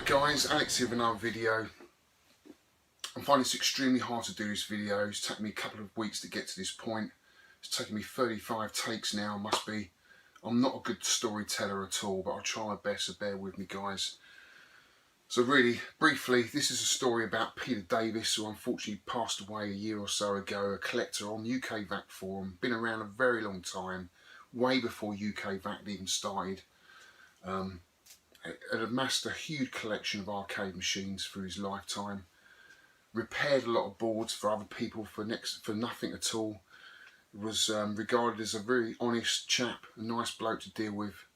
Guys, Alex here with another video. I'm finding this extremely hard to do this video. It's taken me a couple of weeks to get to this point. It's taken me 35 takes now, must be. I'm not a good storyteller at all, but I'll try my best, so bear with me guys. So really, briefly, this is a story about Peter Davis, who unfortunately passed away a year or so ago, a collector on UK VAC Forum, been around a very long time, way before UK VAC even started. Had amassed a huge collection of arcade machines through his lifetime, repaired a lot of boards for other people for nothing at all. Was regarded as a very honest chap, a nice bloke to deal with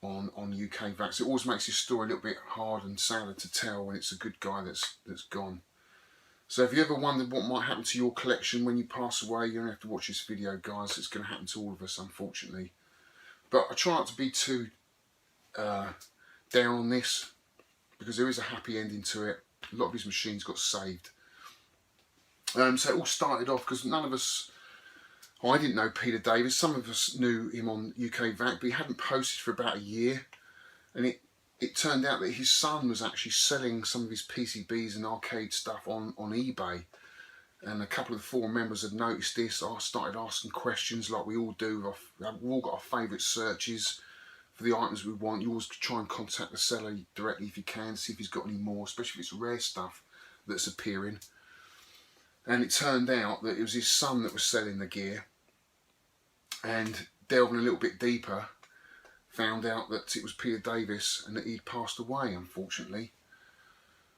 on UK VACs. It always makes his story a little bit hard and sadder to tell when it's a good guy that's gone. So if you ever wondered what might happen to your collection when you pass away, you don't have to watch this video guys. It's going to happen to all of us, unfortunately. But I try not to be too down on this, because there is a happy ending to it. A lot of his machines got saved. So it all started off because none of us, I didn't know Peter Davis. Some of us knew him on UK VAC, but he hadn't posted for about a year. And it turned out that his son was actually selling some of his PCBs and arcade stuff on eBay. And a couple of the forum members had noticed this. I started asking questions like we all do. We've all got our favourite searches for the items we want. You always try and contact the seller directly if you can, see if he's got any more, especially if it's rare stuff that's appearing. And it turned out that it was his son that was selling the gear, and delving a little bit deeper, found out that it was Peter Davis and that he'd passed away, unfortunately.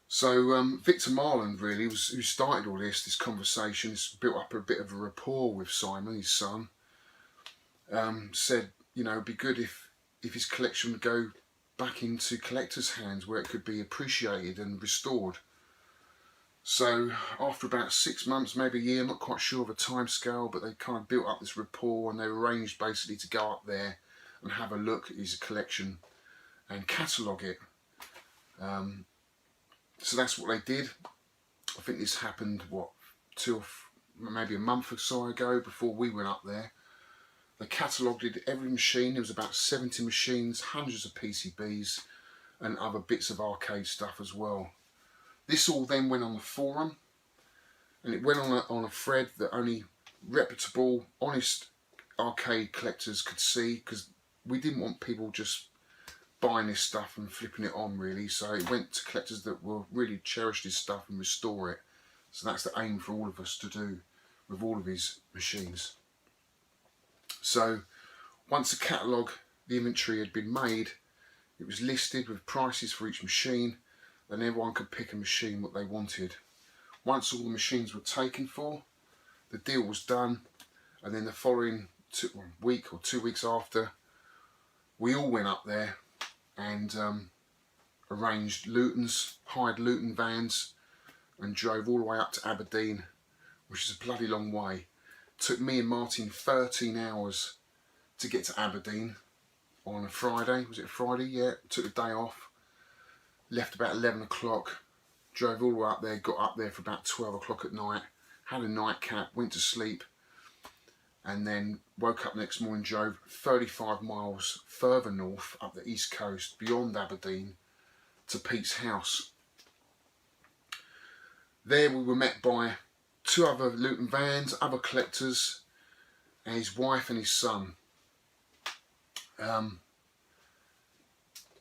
So Victor Marland really was who started all this conversation. It's built up a bit of a rapport with Simon, his son. Said, you know, it'd be good if his collection would go back into collectors' hands where it could be appreciated and restored. So after about 6 months, maybe a year, I'm not quite sure of a time scale, but they kind of built up this rapport, and they arranged basically to go up there and have a look at his collection and catalogue it. So that's what they did. I think this happened, what, maybe a month or so ago, before we went up there. They catalogued every machine. There was about 70 machines, hundreds of PCBs and other bits of arcade stuff as well. This all then went on the forum, and it went on a thread that only reputable, honest arcade collectors could see, because we didn't want people just buying this stuff and flipping it on really. So it went to collectors that will really cherish this stuff and restore it. So that's the aim for all of us to do with all of his machines. So once the catalogue, the inventory had been made, it was listed with prices for each machine, then everyone could pick a machine what they wanted. Once all the machines were taken for, the deal was done, and then the following week or 2 weeks after, we all went up there and arranged Lutons, hired Luton vans, and drove all the way up to Aberdeen, which is a bloody long way. Took me and Martin 13 hours to get to Aberdeen on a Friday. Was it a Friday? Yeah, took a day off. Left about 11 o'clock. Drove all the way up there, got up there for about 12 o'clock at night. Had a nightcap, went to sleep. And then woke up next morning, drove 35 miles further north up the east coast, beyond Aberdeen, to Pete's house. There we were met by 2 other Luton vans, other collectors, and his wife and his son.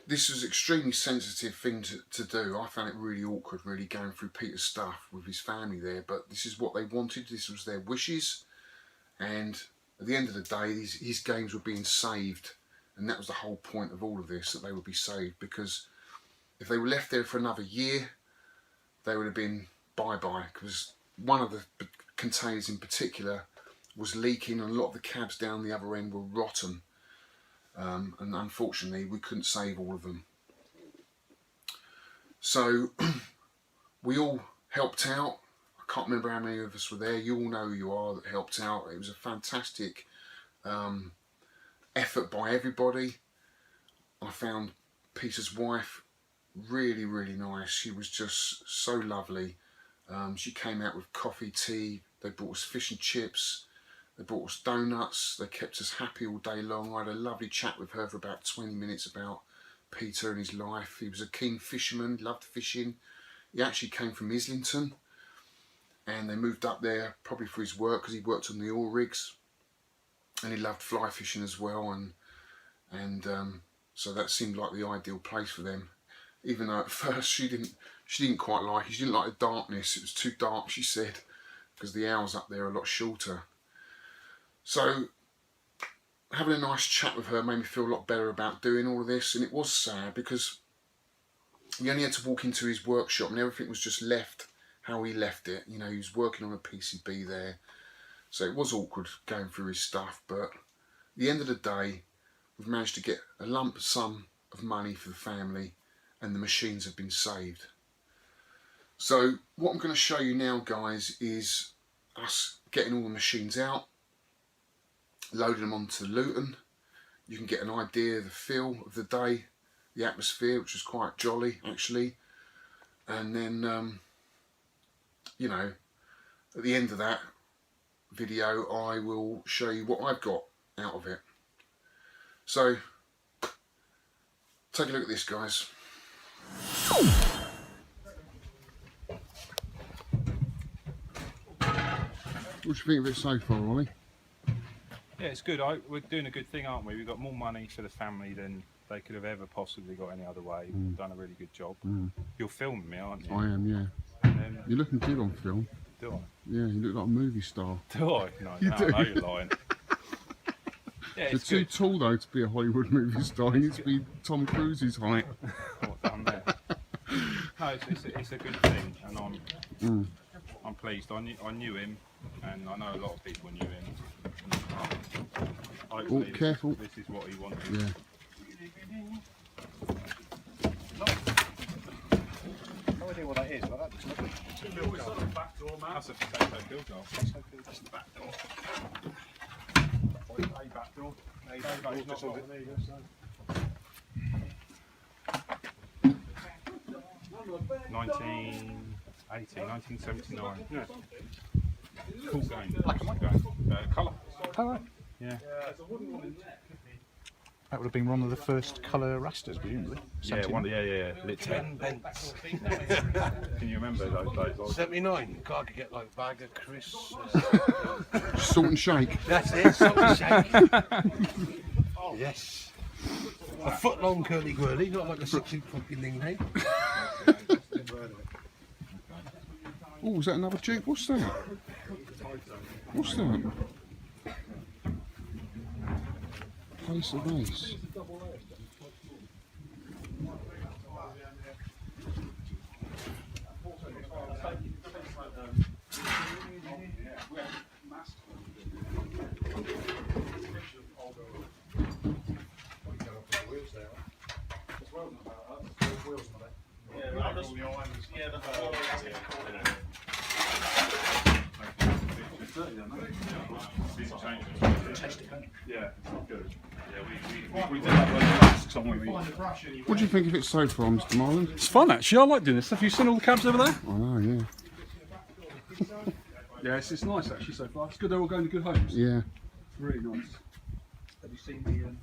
This was an extremely sensitive thing to do. I found it really awkward, really, going through Peter's stuff with his family there, but this is what they wanted, this was their wishes, and at the end of the day, his games were being saved, and that was the whole point of all of this, that they would be saved, because if they were left there for another year, they would have been bye-bye, because one of the containers in particular was leaking, and a lot of the cabs down the other end were rotten, and unfortunately we couldn't save all of them. So we all helped out. I can't remember how many of us were there. You all know who you are that helped out. It was a fantastic effort by everybody. I found Peter's wife really, really nice. She was just so lovely. She came out with coffee, tea, they brought us fish and chips, they brought us donuts, they kept us happy all day long. I had a lovely chat with her for about 20 minutes about Peter in his life. He was a keen fisherman, loved fishing. He actually came from Islington, and they moved up there probably for his work, because he worked on the oil rigs, and he loved fly fishing as well, and so that seemed like the ideal place for them. Even though at first she didn't quite like it. She didn't like the darkness. It was too dark, she said, because the hours up there are a lot shorter. So having a nice chat with her made me feel a lot better about doing all of this. And it was sad, because we only had to walk into his workshop and everything was just left how he left it. You know, he was working on a PCB there, so it was awkward going through his stuff. But at the end of the day, we've managed to get a lump sum of money for the family, and the machines have been saved. So what I'm going to show you now, guys, is us getting all the machines out, loading them onto Luton. You can get an idea of the feel of the day, the atmosphere, which was quite jolly actually. And then you know, at the end of that video I will show you what I've got out of it. So take a look at this, guys. What do you think of it so far, Ollie? Yeah, it's good. We're doing a good thing, aren't we? We've got more money for the family than they could have ever possibly got any other way. We've done a really good job. You're filming me, aren't you? I am, yeah. You're looking good on film. Do I? Yeah, you look like a movie star. Do I? No, You do. I know you're lying. Yeah, You're too tall though to be a Hollywood movie star. You need to be Tom Cruise's height. What done there? No, it's a good thing, and I'm pleased. I knew him, and I know a lot of people knew him. Oh, careful. This is what he wanted. Yeah. No idea what that is, but that looks lovely. That's a potato field goal. That's the back door. A back door. Not long. 1979. Yeah. Cool game. Black and white. Colour. Oh, right. Yeah. That would have been one of the first colour rasters, presumably. Yeah, lit 10 pence. Can you remember those? 79. God, I could get like a bag of crisps. Salt and shake. That's it, something shake. Yes. A foot long curly whirly, not like a 6-inch fucking thing, hey? Oh, was that another Duke? What's that? What's that? Place of Ace. Yeah, good. Yeah, we did have those masks on when we. What do you think of it so far, Mr. Marland? It's fun actually, I like doing this stuff. You've seen all the cabs over there? I know, yeah. Yeah, it's nice actually so far. It's good they're all going to good homes. Yeah. It's really nice. Have you seen the...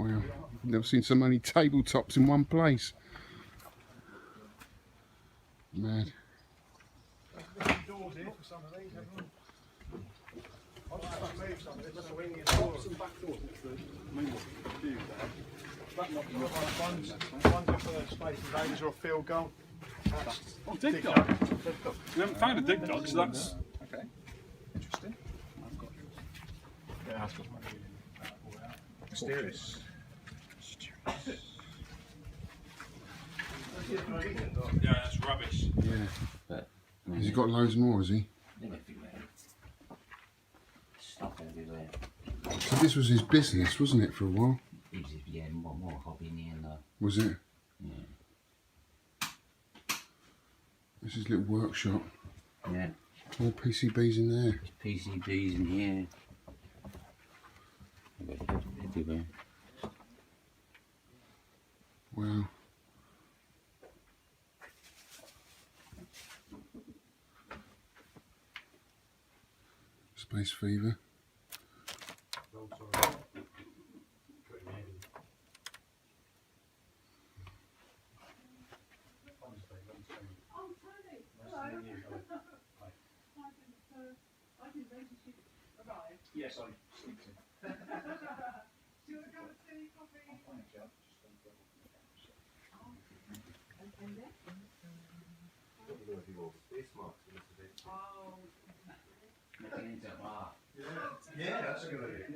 Wow. I've never seen so many tabletops in one place. Mad. One's a first space invaders or a field goal. Oh, dig dog. We haven't found a dig dog, so that's... Okay. Interesting. Yeah, it has got mysterious. Yeah, that's rubbish. Yeah. Has he got loads more, has he? Stuff everywhere. So this was his business, wasn't it, for a while? Yeah, more hobby than Was it? yeah. This is his little workshop. Yeah. More PCBs in there. There's PCBs in here. Everywhere. Wow. Space Fever. Yes, I sleep in. Yeah, that's a good idea.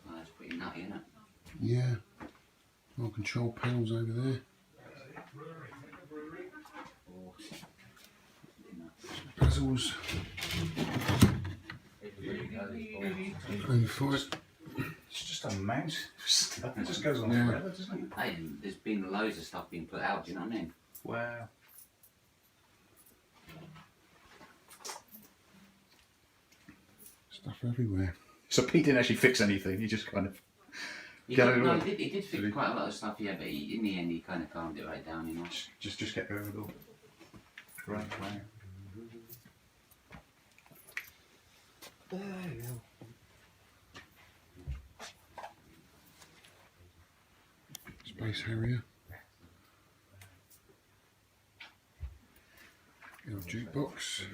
Oh, that's pretty nutty, isn't it? Yeah. More control panels over there. Bezels. And for it. It's just a mouse stuff. It just goes on Yeah. forever, doesn't it? Hey, there's been loads of stuff being put out, do you know what I mean? Wow. Stuff everywhere. So Pete didn't actually fix anything. He just kind of. He Get did, it no, all. he did fix Did he? quite a lot of stuff, yeah, but in the end he kind of calmed it right down, you know. Just kept going with all. Right, wow. Space Harrier. Your jukebox.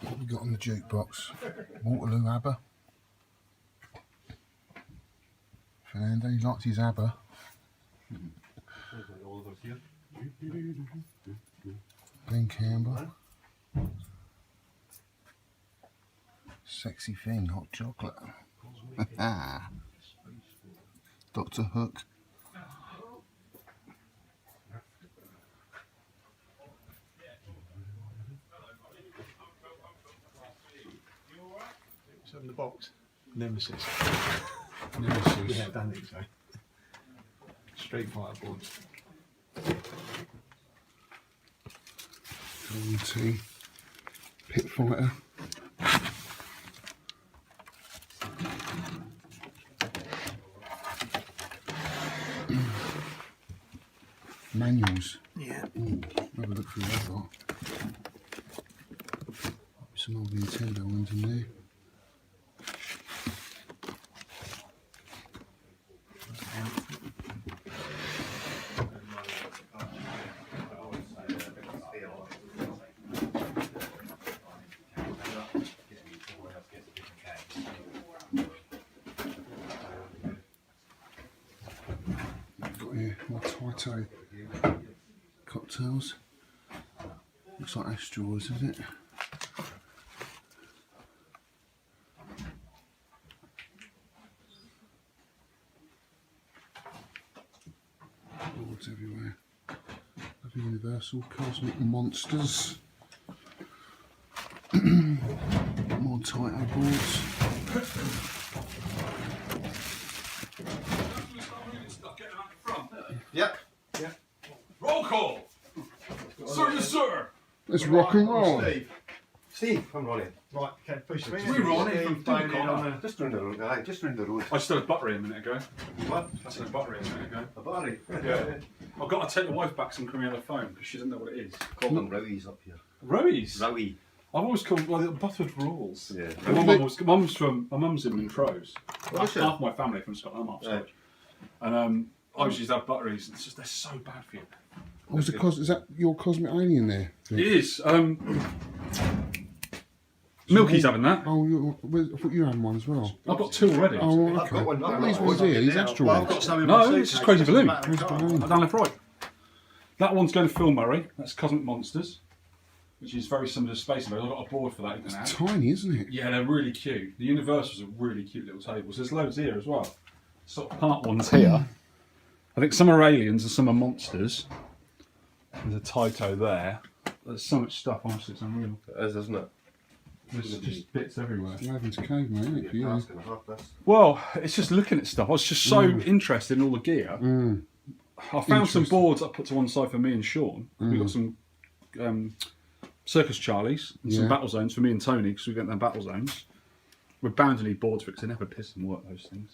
What we got on the jukebox? Waterloo ABBA. Fernando, he likes his ABBA. Glenn Campbell. Sexy Thing, Hot Chocolate. Dr. Hook. So in the box, Nemesis. Nemesis. Yeah, I don't think so. Street Fighter boards. T. Pit Fighter. Manuals. Yeah. Ooh, have a look through that lot. Some old Nintendo ones in there. Got here more Taito cocktails. Looks like that's straws, is it? Boards everywhere. Lovely Universal Cosmic Monsters. More Taito boards. Yep. Roll call! Sir, yes, sir! Let's rock and roll. Steve, I'm Ronnie. Right, okay, push me. We Ronnie from Duncan. Just round the road. Aye, just round the road. I just had a buttery a minute ago. What? I said a buttery a minute ago. A battery. Yeah. I've got to take the wife back some cream on the phone because she doesn't know what it is. Call them Rowies up here. Rowies? Rowie. I've always called buttered rolls. Yeah. My mum's in Montrose. Oh, is she? Half my family from Scotland, I'm half Right. Scottish. And I always used to have butteries. It's just they're so bad for you. Oh, is that your Cosmic Alien there? It is. Milky's having that. Oh, I thought you had one as well. I've got two already. Oh, I've okay. got one. I've got These one ones here, these now. extra Well, I've ones. got some in No, my this is suitcase. Crazy Balloon. Doesn't matter. Down left right. That one's going to Phil Murray. That's Cosmic Monsters, which is very similar to Space Invaders. I've got a board for that. You can It's have. tiny, isn't it? Yeah, they're really cute. The Universals are really cute little tables. There's loads here as well. Sort of part ones here. I think some are aliens and some are monsters. There's a Taito there. There's so much stuff, honestly, it's unreal. It is, isn't it? There's just bits everywhere. Aladdin's Cave, mate, isn't it, for you? Task and a half, this. Well, it's just looking at stuff. I was just so interested in all the gear. I found some boards I put to one side for me and Sean. We got some Circus Charlies and some Yeah. battle zones for me and Tony because we get them battle zones. We're bound to need boards for it because they never piss and work, those things.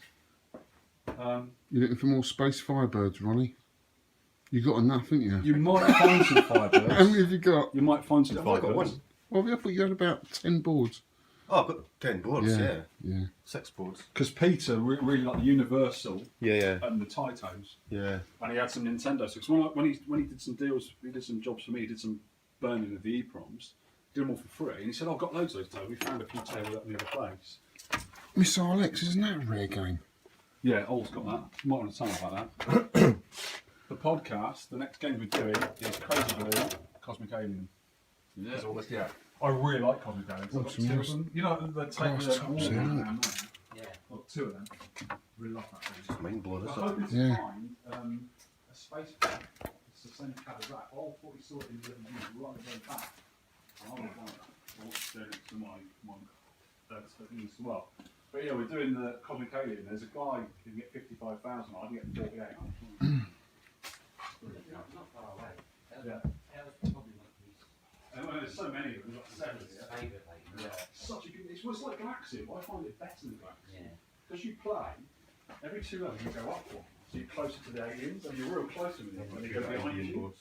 You're looking for more Space Firebirds, Ronnie? You got enough, haven't you? You might find some How Firebirds. many have you got? You might find some I've only got Firebirds. one. Oh, I thought you had about 10 boards. Oh, I've got 10 boards, yeah. Yeah. 6 boards. Because Peter really liked the Universal Yeah. and the Taitos. Yeah. And he had some Nintendo. So when he did some deals, he did some jobs for me, he did some burning of the EPROMs, did them all for free. And he said, I've got loads of those tables. We found a few tables up near the place. Missile X, isn't that a rare game? Yeah, Old's got that. Might want to tell him about that. The podcast, the next game we're doing is Crazy Blue, Cosmic Alien. Yeah. Yeah. I really like Cosmic Alien. I've got 2 of them. You know, the Glass tops, isn't it? Yeah. I've got 2 of them. Really love that game. Just mind blowing I us hope up. it's Yeah. find a space cab. It's the same cab as that. All 40 sorted in the living room, right at the back. I want that. I want to do it to my things as well. But yeah, we're doing the Cosmic Alien. There's a guy who can get 55,000. I can get 48. Not far away. Yeah. That was probably not his And there's so many of them. There's like 7 here. favourite lady. Yeah. Such a good. It's like Galaxian, but I find it better than Galaxian. Yeah. Because you play, every 2 levels you go up one. So you're closer to the aliens, and you're real close to them when they go behind you.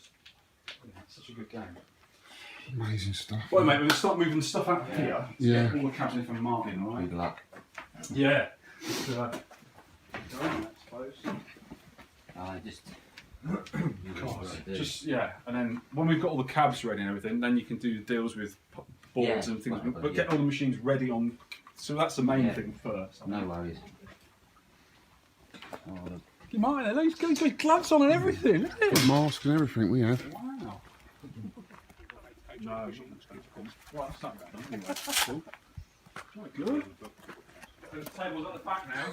Yeah, it's such a good game. Amazing stuff. Well, mate, we're going to start moving the stuff out of here. Yeah. Get all the cabs in from Martin, alright? Good luck. Yeah. I suppose. Just. Just, yeah. And then when we've got all the cabs ready and everything, then you can do deals with boards Yeah, and things. whatever, But get all the machines ready on. So that's the main thing first. No worries. Martin, he's got gloves on and everything, isn't it? Got mask and everything we have. Wow. No, right, that's not bad. Anyway, that's cool. Quite good. The table's at the back now.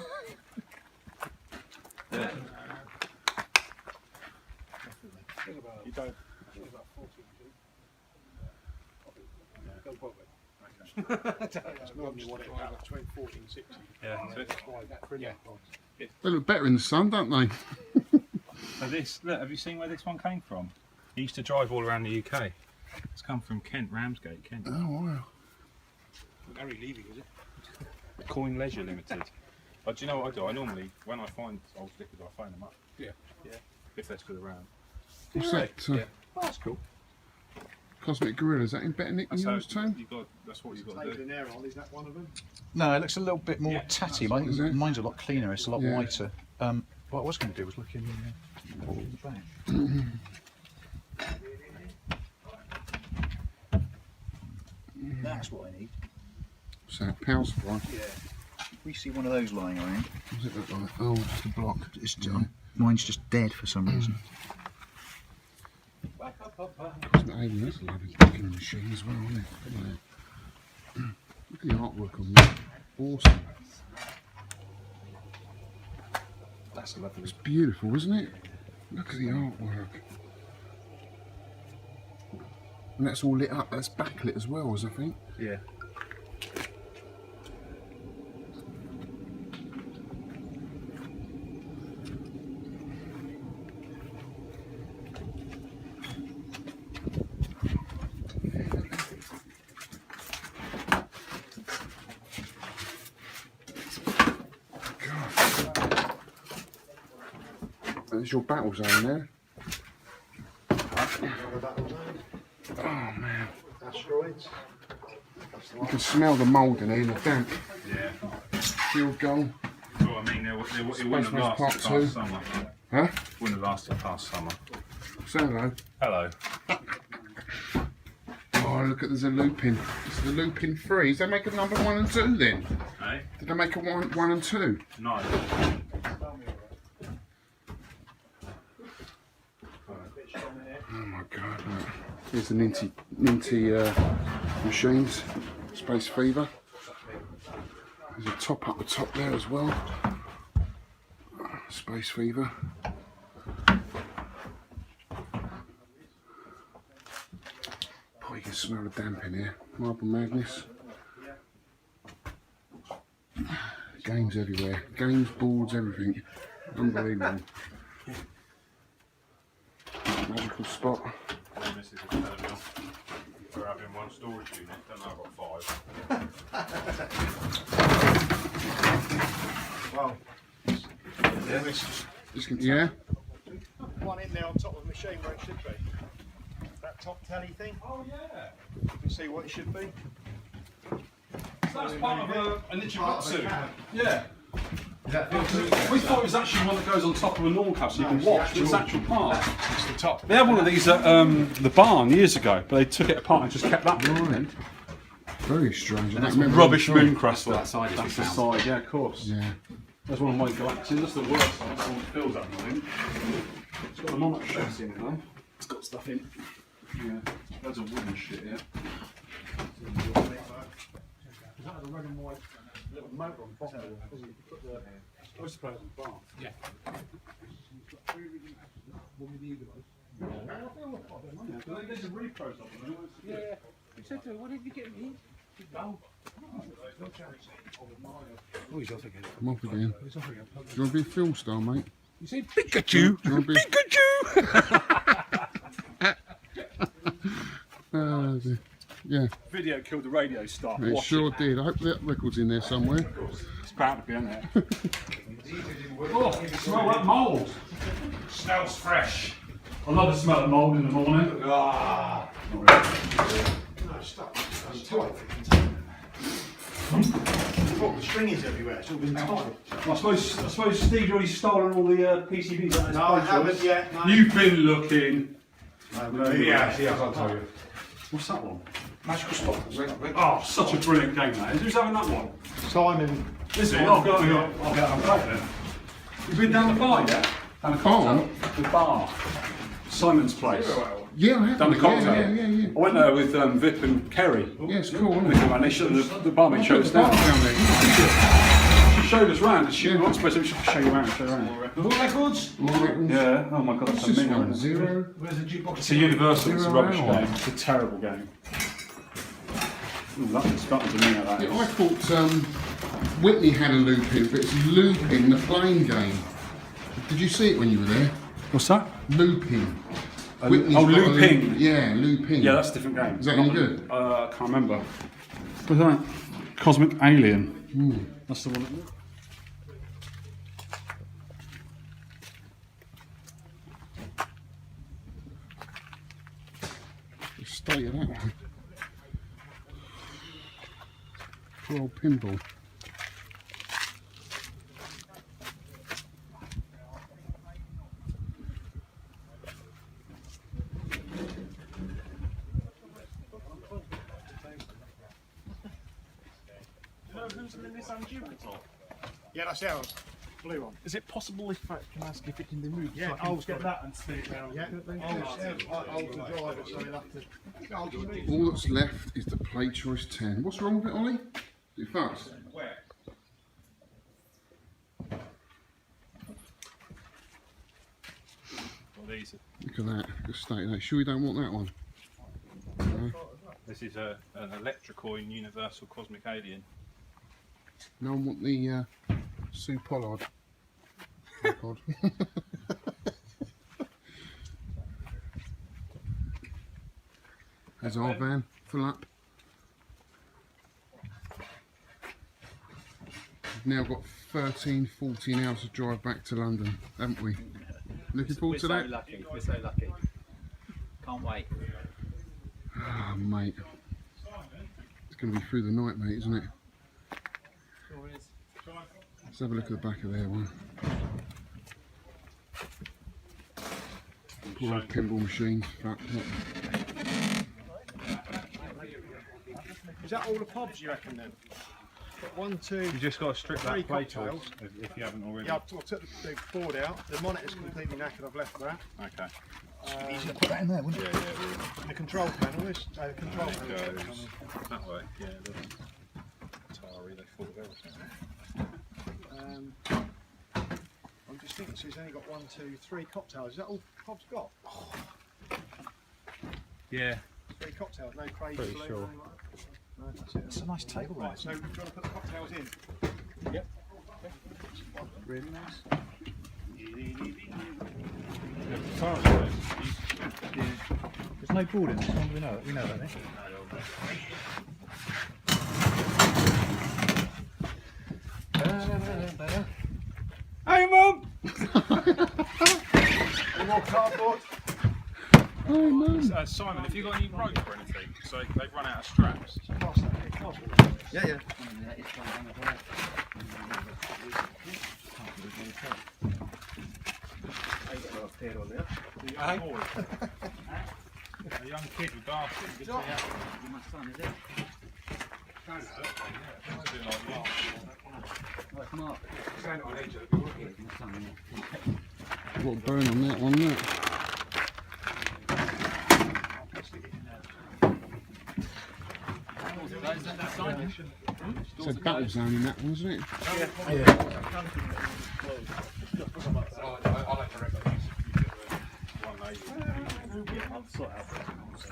Yeah. You don't. About 40. Don't bother. That's normally what it is, between 40 and 60. Yeah. They look better in the sun, don't they? So this, look, have you seen where this one came from? He used to drive all around the UK. It's come from Kent, Ramsgate, Kent. Oh, wow. Gary leaving, is it? Coin Leisure Limited. But do you know what I do? I normally, when I find old stickers, I phone them up. Yeah. Yeah. If they're still around. What's that? Yeah. Oh, that's cool. Cosmic Gorilla, is that in better nick than That's, yours, Tom? that's what you've got to Table do. in there on, is that one of them? No, it looks a little bit more tatty. Is it? Mine's a lot cleaner. It's a lot Yeah. whiter. What I was going to do was look in the back. That's what I need. So, power supply. We see one of those lying around. What does it look like? Oh, just a block. It's, mine's just dead for some reason. Cosmic Alien, that's a lovely looking machine as well, isn't it? Look at the artwork on that. Awesome. That's lovely. It's beautiful, isn't it? Look at the artwork. And that's all lit up. That's backlit as well, as I think. Yeah. There's your battle zone there. Oh man. Asteroids. You can smell the mould in here, the damp. Yeah. Field goal. Well, I mean, it wouldn't have Space Race Part lasted 2. past summer. Huh? Wouldn't have lasted past summer. Say hello. Hello. Oh, look at there's a looping. It's the looping 3. Does that make a number 1 and 2 then? Hey? Did they make a 1 and 2? No. Oh my god, look. Here's the Ninty machines. Space Fever. There's a top up the top there as well. Space Fever. Oh, you can smell the damp in here. Marble Madness. Games everywhere. Games, boards, everything. Unbelievable. Magical spot. This is a terminal. We're having one storage unit. Don't know, I've got 5. Well. Yeah. One in there on top of the machine where it should be. That top telly thing. Oh yeah. You can see what it should be. So that's part of a Nichibutsu. Yeah. Is that We thought it was actually one that goes on top of a normal cab so you can watch its actual part. It's the top. They had one of these at the barn years ago, but they took it apart and just kept that bit. Very strange. That's rubbish moon That's craster. what that side is. That's the we found. side, yeah, of course. Yeah. That's one of my Galaxies. That's the worst side. That's the one that fills that thing. It's got a monarch chassis in it though. It's got stuff in. Yeah. Loads of wooden shit here. That was a red and white little motor on the bottom. I used to play it on the bar. Yeah. There's a repros of them. Yeah. What did you get me? I'm off again. Do you want to be a film star, mate? You say Pikachu? Do you want to be Pikachu! yeah, Video killed the radio star. it Watch sure did. I hope that record's in there somewhere. It's bound to be in there. Oh, smell that mould. Smells fresh. I love the smell of mould in the morning. Ah! No, stop. That's tight. Oh, the string is everywhere. It's all been tied. I suppose Steve's already stolen all the PCBs out of his No, I photos. haven't yet. No. You've been looking. Yeah, I'll tell you. What's that one? Magical spot. Oh, such a brilliant game that is. Who's having that one? Simon. Is it? I'll go and play it then. You've been down the bar yet? Down the cocktail? The bar. Simon's place. Yeah, I have. Down the cocktail. Yeah. I went there with Vip and Kerry. Yeah, it's cool, isn't They it? came around, they showed the barmaid showed us down. She showed us round because she wasn't supposed to show you around. All records? Yeah. Oh my god, What's that's this a one? minute. Zero. Where's the jukebox? It's a Universal. It's a 0 rubbish hour. game. It's a terrible game. Ooh, that's starting to mean that Yeah, I is. thought Whitney had a looping, but it's looping the playing game. Did you see it when you were there? What's that? Looping. Oh, Whitney's got a looping. Yeah, looping. Yeah, that's a different game. Is that any good? I can't remember. What's that? Cosmic Alien. That's the one. The state of that one. Poor old pinball. Yeah, that's ours. Blue one. Is it possible if I can ask if it can be moved? Yeah, so I can I'll get get that and spin it round. Yeah, I'll drive it, so you'll have to. I'll just move. All that's left is the Play Choice 10. What's wrong with it, Ollie? Is it fucked? These. Look at that. The state of that. Sure you don't want that one? No, This is an electrical and universal cosmic alien. no one want the Sue Pollard. record. There's our van, full up. We've now got 13, 14 hours to drive back to London, haven't we? Looking forward to that? Lucky. We're so lucky. Can't wait. Oh, mate. It's going to be through the night, mate, isn't it? Sure is. Let's have a look at the back of their one. Poor old pinball machines. Fuck. Is that all the pobs you reckon then? Got 1, 2. You just got to strip Three that play cocktails. choice if you haven't already. Yeah, I took the board out. The monitor's completely knackered. I've left that. Okay. Easy to put that in there, wouldn't it? And the control panel is control panel. Goes that way. Yeah. Atari, they thought of everything. I'm just thinking, so he's only got 1, 2, 3 cocktails. Is that all Pob's got? Yeah. 3 cocktails, no crazy Pretty blue, sure. nothing like that. No, that's it. It's a nice table, Right, right? so do you want to put the cocktails in? Yep. Really nice. There's no board in this one, we know that, eh? Hey, Mum! Any more cardboard? Oh, man. Simon, have you got any rope or anything? So they've run out of straps. Yeah, yeah. A young kid with glasses. Good to see you. My son, is it? Like Mark. My son, yeah. What a burn on that one, look. It's a battle zone in that one, isn't it? I'll sort out.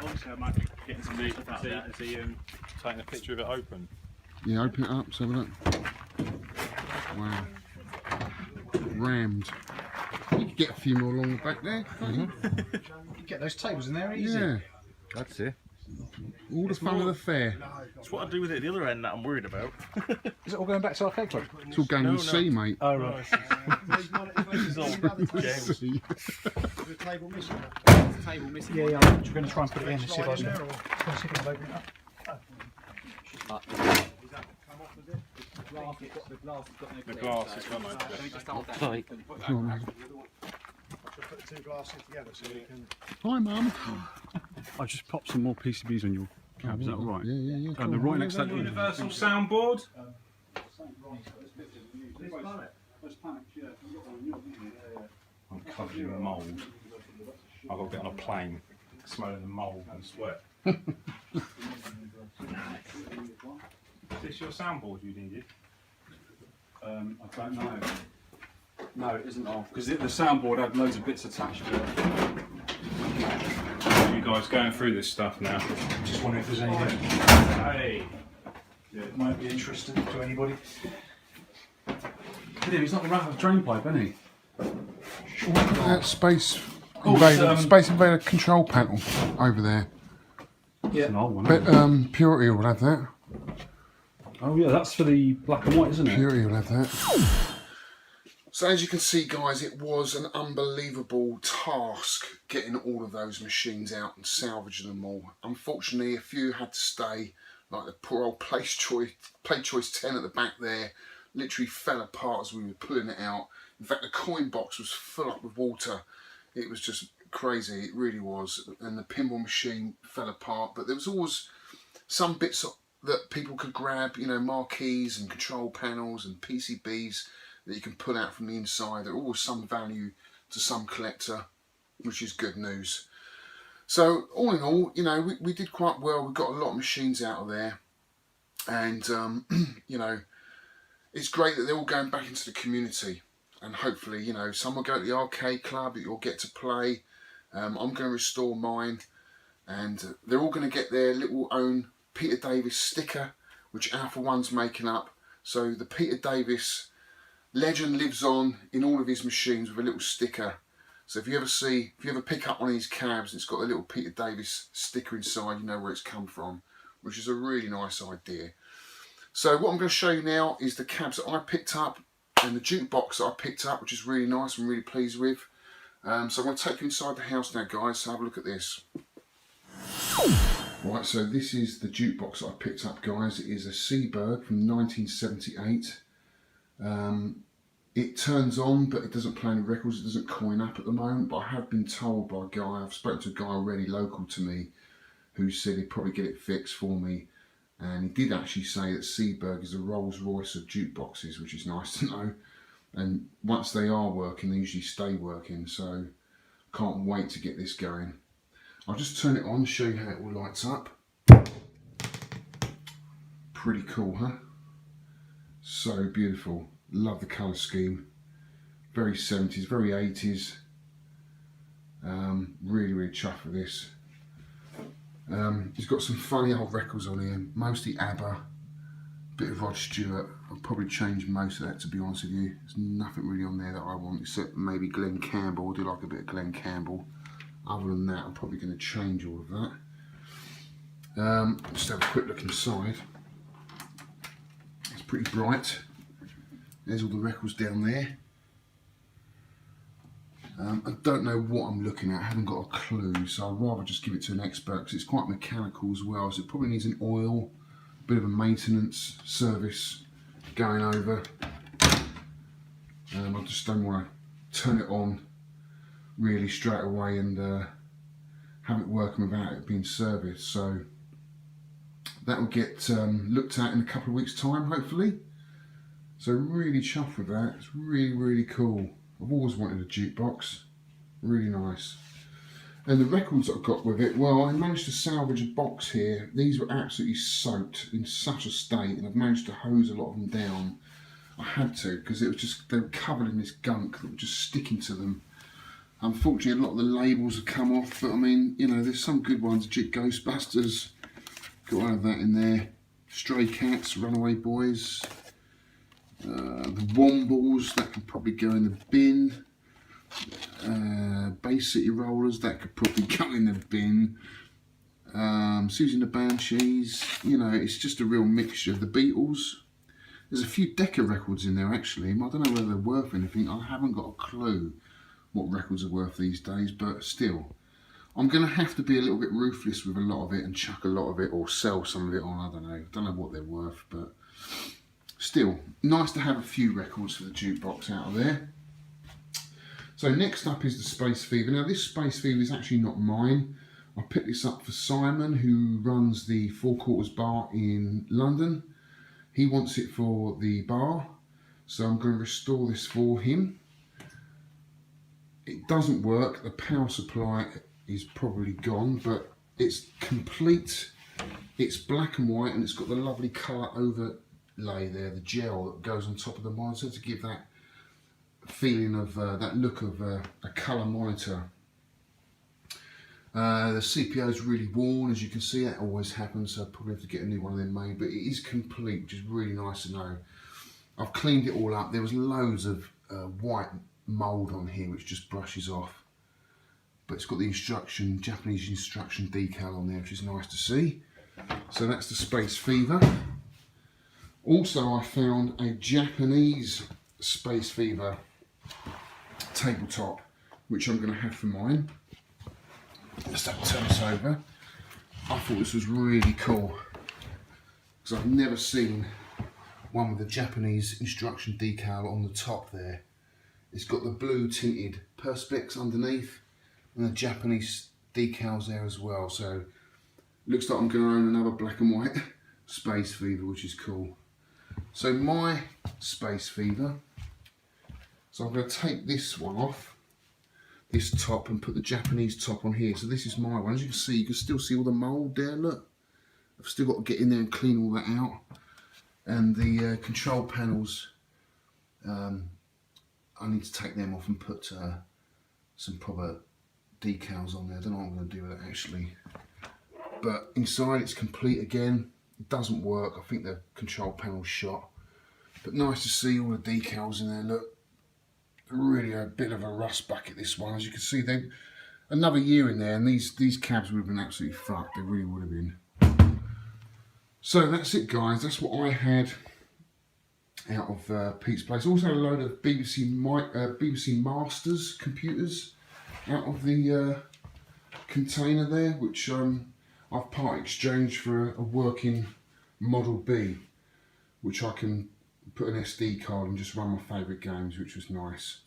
Obviously, I might be getting some stuff out of that. Is he taking a picture of it open? Yeah, open it up, so have a look. Wow. Rammed. You could get a few more along the back there, can't you? Get those tables in there easy. Yeah. That's it. All the fun of the fair. It's what I do with it at the other end that I'm worried about. Is it all going back to Arcade Club? It's all going to the sea, mate. Oh, right. This is all James. Sea. Table missing. Yeah, I'm going to try and put it in and see if I can. See if I can open it up. The glass has got no clip. Sorry. Come on, mate. Put the two glasses together so you can. Hi, Mum. I just popped some more PCBs on your cab, is that all right? Yeah. They're right next to that Universal soundboard. I'm covered in mould. I've got to get on a plane, smelling the mould and sweat. Is this your soundboard you needed? I don't know. No, it isn't off because the soundboard had loads of bits attached to it. You guys going through this stuff now? Just wondering if there's anything. Hey! Yeah, it might be interesting to anybody. He's not going to have a drain pipe, isn't he? That Space Oh, Invader, it's, Space Invader control panel over there. It's an old one. But Isn't it? Purity will have that. Oh yeah, that's for the black and white, isn't it? Purity will have that. So as you can see, guys, it was an unbelievable task getting all of those machines out and salvaging them all. Unfortunately, a few had to stay, like the poor old Play Choice 10 at the back there, literally fell apart as we were pulling it out. In fact, the coin box was full up with water. It was just crazy, it really was. And the pinball machine fell apart, but there was always some bits that people could grab, you know, marquees and control panels and PCBs that you can pull out from the inside. There are always some value to some collector, which is good news. So all in all, you know, we did quite well. We got a lot of machines out of there, and you know, it's great that they're all going back into the community, and hopefully, you know, some will go to the arcade club that you'll get to play. I'm going to restore mine, and they're all going to get their little own Peter Davis sticker, which Alpha One's making up. So the Peter Davis legend lives on in all of his machines with a little sticker. So if you ever pick up one of these cabs and it's got a little Peter Davis sticker inside, you know where it's come from, which is a really nice idea. So what I'm going to show you now is the cabs that I picked up and the jukebox that I picked up, which is really nice. I'm really pleased with. So I'm going to take you inside the house now, guys, so have a look at this. Right, so this is the jukebox that I picked up, guys. It is a Seaberg from 1978. It turns on, but it doesn't play any records. It doesn't coin up at the moment, but I have been told by a guy, I've spoken to a guy already local to me, who said he'd probably get it fixed for me. And he did actually say that Seaberg is a Rolls Royce of jukeboxes, which is nice to know. And once they are working, they usually stay working, so can't wait to get this going. I'll just turn it on, show you how it all lights up. Pretty cool, huh? So beautiful. Love the colour scheme. Very 70s, very 80s. Really chuffed with this. He's got some funny old records on here, mostly ABBA, bit of Rod Stewart. I'll probably change most of that, to be honest with you. There's nothing really on there that I want, except maybe Glenn Campbell. I do like a bit of Glenn Campbell. Other than that, I'm probably going to change all of that. Just have a quick look inside. It's pretty bright. There's all the records down there. I don't know what I'm looking at, I haven't got a clue, so I'd rather just give it to an expert because it's quite mechanical as well, so it probably needs an oil, a bit of a maintenance service going over. I just don't want to turn it on really straight away and have it working without it being serviced, so that will get looked at in a couple of weeks' time hopefully. So really chuffed with that, it's really cool. I've always wanted a jukebox, really nice. And the records I've got with it, well, I managed to salvage a box here. These were absolutely soaked in such a state, and I've managed to hose a lot of them down. I had to, because it was just, they were covered in this gunk that was just sticking to them. Unfortunately, a lot of the labels have come off, but I mean, you know, there's some good ones. Ghostbusters, got one of that in there. Stray Cats, Runaway Boys. The Wombles, that could probably go in the bin. Bay City Rollers, that could probably go in the bin. Susie and the Banshees, you know, it's just a real mixture. The Beatles, there's a few Decca records in there actually. I don't know whether they're worth anything, I haven't got a clue what records are worth these days, but still, I'm going to have to be a little bit ruthless with a lot of it and chuck a lot of it or sell some of it on, I don't know what they're worth, but still, nice to have a few records for the jukebox out of there. So next up is the Space Fever. Now this Space Fever is actually not mine. I picked this up for Simon, who runs the Four Quarters bar in London. He wants it for the bar, so I'm going to restore this for him. It doesn't work, the power supply is probably gone, but it's complete. It's black and white and it's got the lovely colour overlay there, the gel that goes on top of the monitor to give that feeling of that look of a colour monitor. The CPU is really worn, as you can see. That always happens, so I'll probably have to get a new one of them made, but it is complete, which is really nice to know. I've cleaned it all up. There was loads of white mould on here which just brushes off, but it's got the Japanese instruction decal on there, which is nice to see. So that's the Space Fever. Also I found a Japanese Space Fever tabletop, which I'm going to have for mine. Just have to turn this over. I thought this was really cool because I've never seen one with a Japanese instruction decal on the top there. It's got the blue tinted perspex underneath and the Japanese decals there as well, so looks like I'm going to own another black and white Space Fever, which is cool. So my Space Fever, so I'm going to take this one off, this top, and put the Japanese top on here. So this is my one. As you can see, you can still see all the mould there, look. I've still got to get in there and clean all that out. And the control panels, I need to take them off and put some proper decals on there. I don't know what I'm going to do with it actually. But inside it's complete again. It doesn't work. I think the control panel's shot. But nice to see all the decals in there. Look, really a bit of a rust bucket, this one. As you can see, they another year in there and these cabs would have been absolutely fucked. They really would have been. So that's it guys, that's what I had out of Pete's place. Also a load of BBC Masters computers out of the container there, which I've part exchanged for a working Model B, which I can put an SD card and just run my favourite games, which was nice.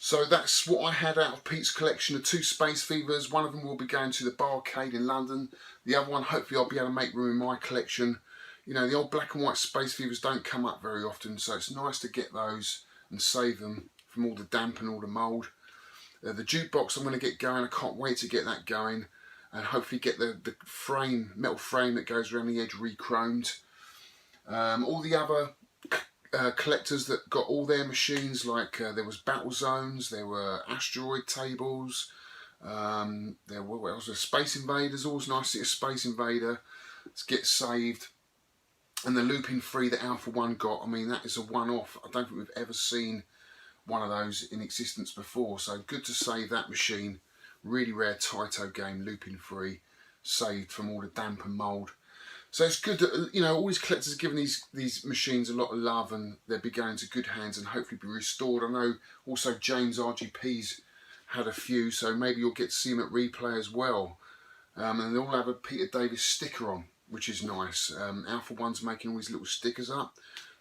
So that's what I had out of Pete's collection of 2 Space Fevers. One of them will be going to the Barcade in London. The other one, hopefully I'll be able to make room in my collection. You know, the old black and white Space Fevers don't come up very often, so it's nice to get those and save them from all the damp and all the mould. The jukebox I'm going to get going. I can't wait to get that going and hopefully get the frame, metal frame that goes around the edge re-chromed. All the other collectors that got all their machines, like there was Battle Zones, there were Asteroid Tables, there were what else? Space Invaders. Always nice to see a Space Invader to get saved. And the looping free that Alpha 1 got, I mean, that is a one-off. I don't think we've ever seen one of those in existence before, so good to save that machine. Really rare Taito game, looping free, saved from all the damp and mould. So it's good that, you know, all these collectors are giving these machines a lot of love and they'll be going into good hands and hopefully be restored. I know also James RGP's had a few, so maybe you'll get to see them at replay as well. And they all have a Peter Davis sticker on, which is nice. Alpha One's making all these little stickers up.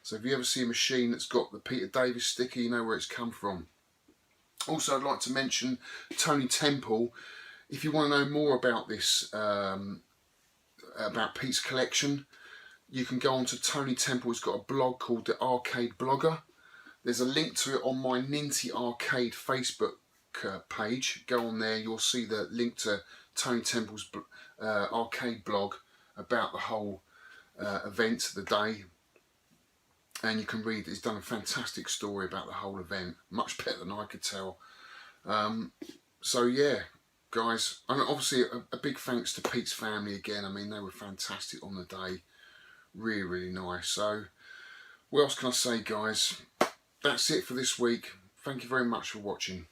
So if you ever see a machine that's got the Peter Davis sticker, you know where it's come from. Also, I'd like to mention Tony Temple. If you want to know more about this, about Pete's collection, you can go on to Tony Temple. He's got a blog called The Arcade Blogger. There's a link to it on my Ninty Arcade Facebook page. Go on there, you'll see the link to Tony Temple's arcade blog about the whole event, the day. And you can read, he's done a fantastic story about the whole event, much better than I could tell. So yeah, guys, and obviously a big thanks to Pete's family again. I mean, they were fantastic on the day, really, really nice. So what else can I say, guys? That's it for this week. Thank you very much for watching.